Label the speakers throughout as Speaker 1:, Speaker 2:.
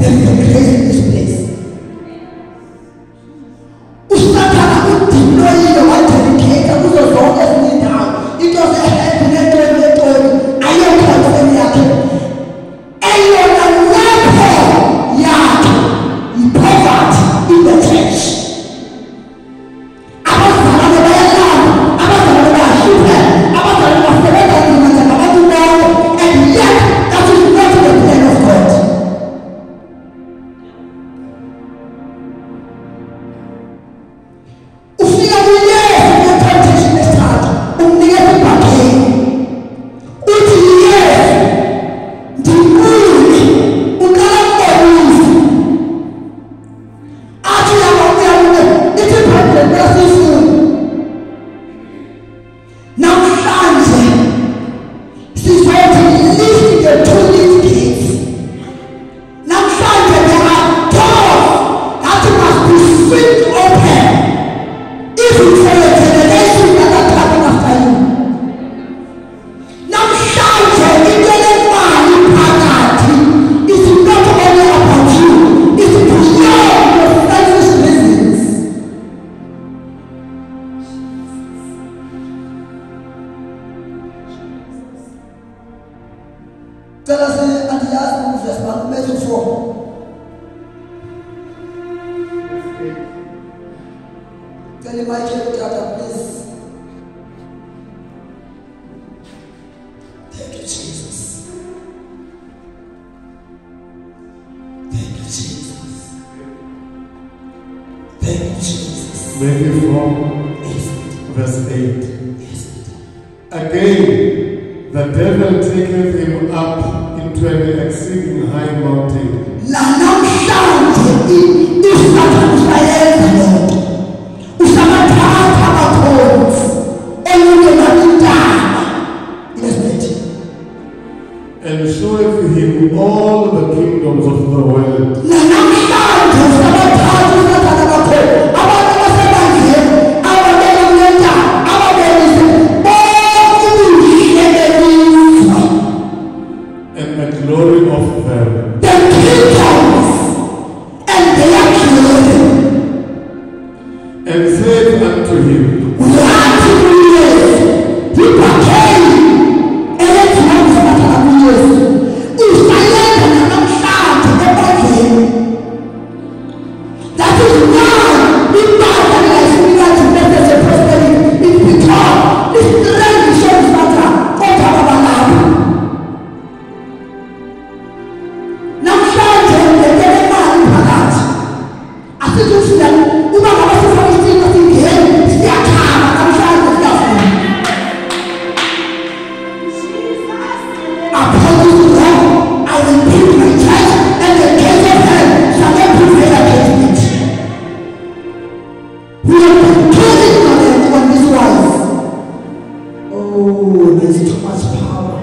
Speaker 1: there is a grace in this place. Usathana udeployile wadedicate kuzo zonke ezinye indawo. It was a help network ayokhotheni yakhe. Eyona weapon yakhe yi-poverty in the church. Abazalwane bayalamba, abazalwane bayahlupha, abazalwane basebenza nzima njengabantu bonke, and yet that is not the plan of God. Ufika kuyesu nge-temptation esithathu, umnikeza ibhakeni. Uthi yesu, ndimile, uqala ukubonisa. Athi uyabona, ithi ibhayibheli kuyasifuna. Namhlanje sizothi lift the two leaf gates. Namhlanje there are doors that must be swinged open if you for the generation that are coming after you. Namhlanje into lemali phakathi is not only about you, it's beyond your selfish reasons. Tell us andiyazi uverse Matthew 4. Tell him Michael Tata, please. Thank you, Jesus. Thank you, Jesus. Thank you, Jesus.
Speaker 2: Matthew 4,
Speaker 1: Yes,
Speaker 2: verse 8.
Speaker 1: yes.
Speaker 2: Again, the devil taketh him up into an exceeding high mountain,
Speaker 1: Namhlanje usathana usayenza lonto. Usabathatha abakhonzi enyuke nakwintaba. Yes, mate.
Speaker 2: and showeth him all the kingdoms of the world,
Speaker 1: Namhlanje usabathatha usathana abakhonzi abantu basebandleni, ababeka kulentaba, ababekise bonke ubuhle belizwe.
Speaker 2: and the glory of them,
Speaker 1: The kingdoms and their glory.
Speaker 2: and said unto him,
Speaker 1: Wathi kuyesu, ibhakeni elenziwa ngusathana kuyesu, usayenza namhlanje ebandleni. That is why ibandla lingayifuna message of prosperity. It's because istrength sokusathana kodwa abalapha. Namhlanje ngekele imali phakathi. Asizufuna uba ngabe sifaka isiciko singene siyakhama namhlanje siyafuna. Upon this rock I will build my church, and the gates of hell shall not prevail against it. We have been killing on this wise. Oh, there is too much power.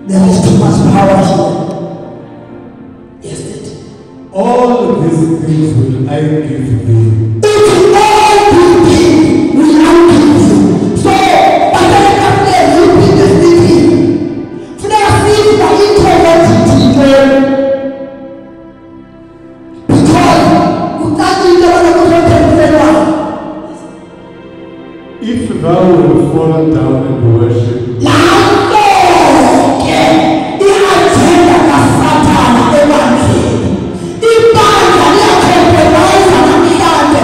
Speaker 1: There is too much power here. Yes, it.
Speaker 2: all these things will I give thee,
Speaker 1: It is all these things will I give you. So, by the time you be the city, for the things that you call what it is, because you can't do the one of the
Speaker 2: if thou wilt fall down and worship,
Speaker 1: ibandla liyakhompromise namhlanje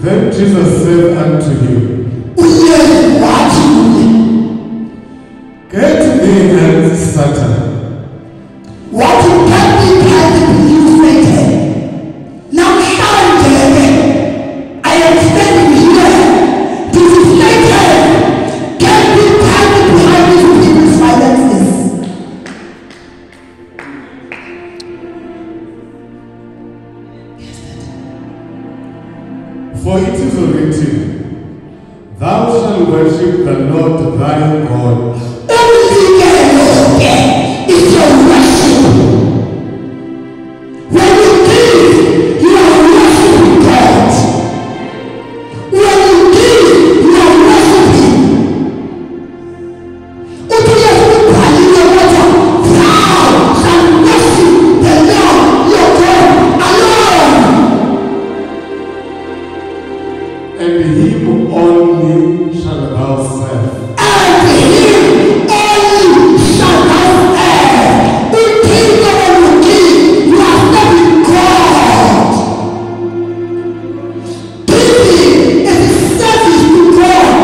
Speaker 2: Then Jesus said unto him,
Speaker 1: uYesu wathi kuye,
Speaker 2: Get thee hence, Satan.
Speaker 1: wathi get thee behind you, Satan. Namhlanje I am standing here to say, Satan, get thee behind these people's finances.
Speaker 2: For it is written, Thou shalt worship the Lord thy God.
Speaker 1: Everything that is your worship. When you give, you are worshiping God. When you give, you are worshiping. Thou shalt worship the Lord your God alone.
Speaker 2: And him only shalt thou serve.
Speaker 1: And him only shall thou serve. The kingdom you give, you are serving God. Giving is a service to God.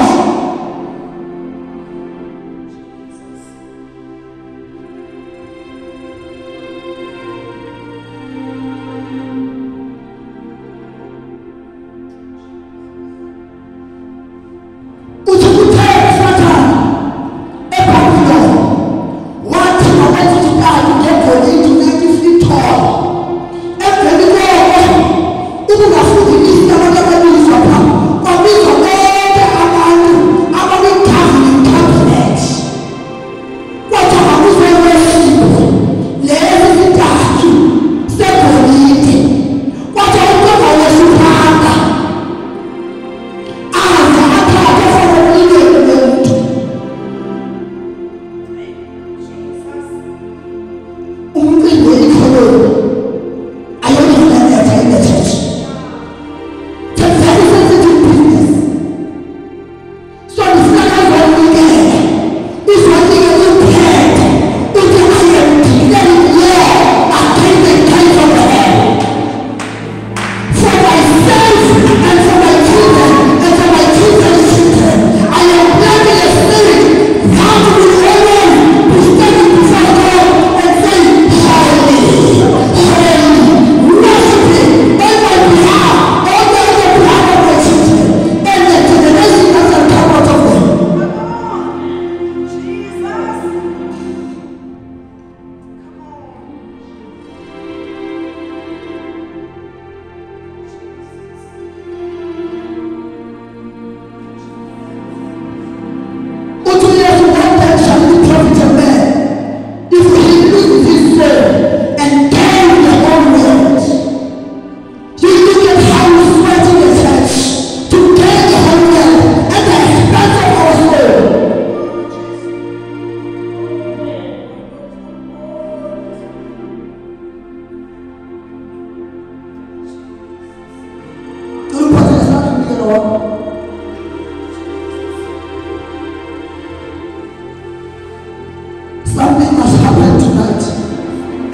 Speaker 1: Something must happen tonight,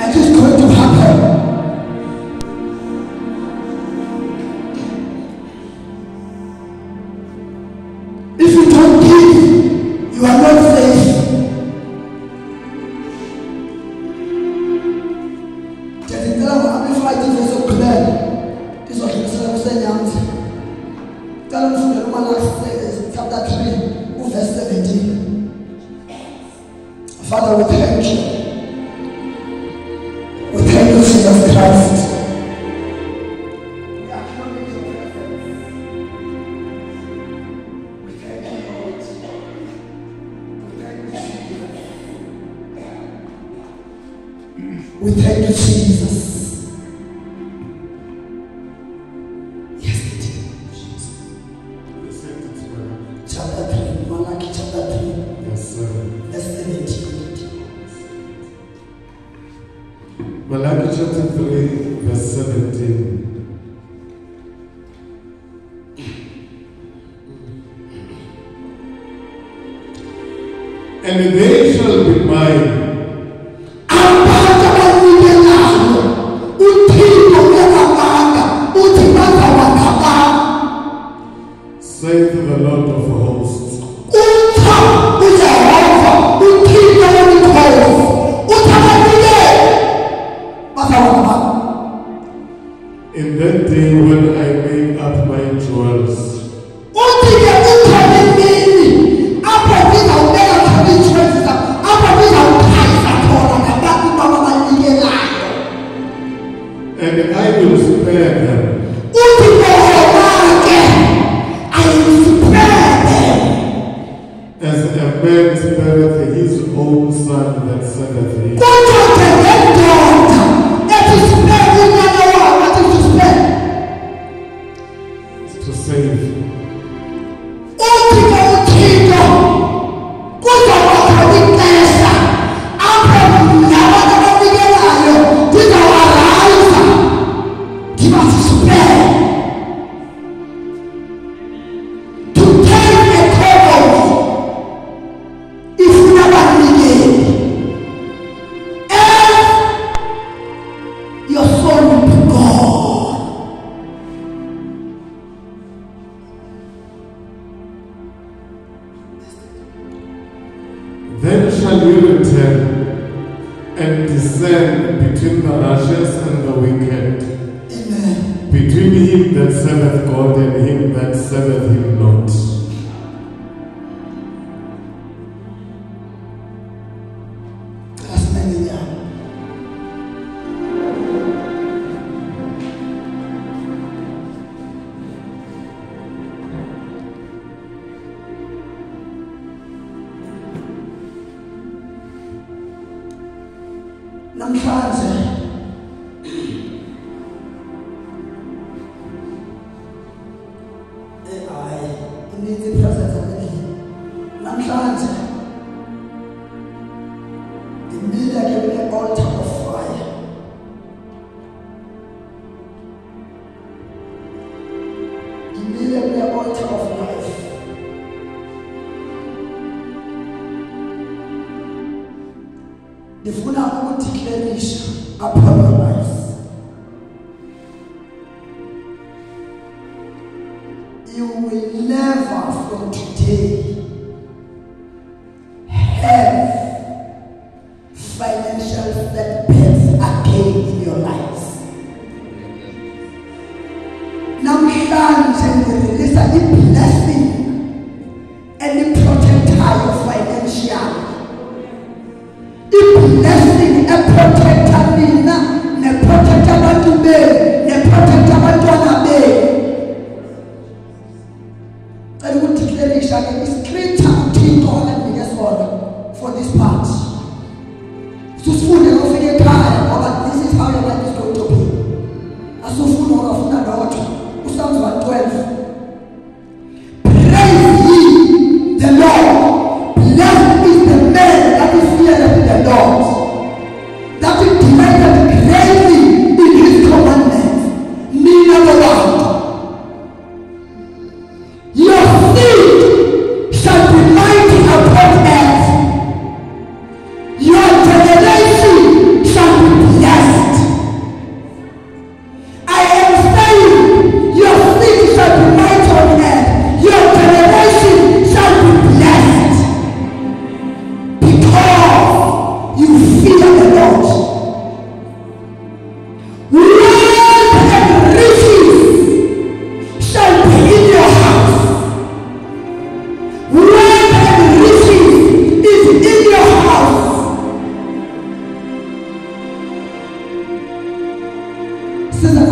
Speaker 1: and it's going to happen. If you don't give, you are not safe. Chapter 3, verse 17. Father, we thank you. We thank you, Jesus Christ. We acknowledge your presence. We thank you, Lord. We thank you, Jesus. We thank you, Jesus. Chapter 3, Malachi chapter 3, verse 17.
Speaker 2: Malachi chapter 3, verse 17. And they shall be mine. In that day when I make up my jewels,
Speaker 1: uthi-ke ukhona emini apho ngizawubeka khona ii-jewels zam, apho ngizawukhayisa khona ngabantu bababanikelayo.
Speaker 2: and I will spare them.
Speaker 1: Uthi bona-ke I will spare them.
Speaker 2: As a man spareth his own son that serveth him.
Speaker 1: Kodwa-ke le ndoda ethi spare unyana wayo, athi to spare,
Speaker 2: To save.
Speaker 1: uthi-ke uThixo kuzokwakha ixesha apho nabantu abanikelayo ndizawarayiza ndibasispare to take a cover ifuna abanikeli. Else your soul will be gone.
Speaker 2: Then shall you return and discern between the righteous and the wicked,
Speaker 1: Amen.
Speaker 2: between him that serveth God and him that serveth him not.
Speaker 1: Asimenya. Namhlanje hayi ininzi ipresence yakhe. Namhlanje imile ke kune-altar of fire. Imile kune-altar of life. Ndifuna ukudeclarisha upon your life. You will never from today have financial setbacks again in your lives. Namhlanje ndireleasa i-blessing eliprotectayo financial. I-blessing eprotecta nina neprotecta abantu benu neprotecta abantwana benu. Cela ukudeclarisha ke iscripture uThixo olanike sona for this part. Susifunde ngofika ekhaya ngoba this is how your life is going to be. Asufuna ukufunda lotho. Psalms 112. Praise ye the Lord. Blessed is the man that is feareth the Lord, that is delighted greatly in his commandments. Nina the Lord. Your seed shall be mighty upon earth. Your generation shall be blessed. I am saying, your seed shall be mighty on earth. Your generation shall be blessed. Because you fear the Lord. Wealth and riches shall be in your house. Wealth and riches is in your house. Sister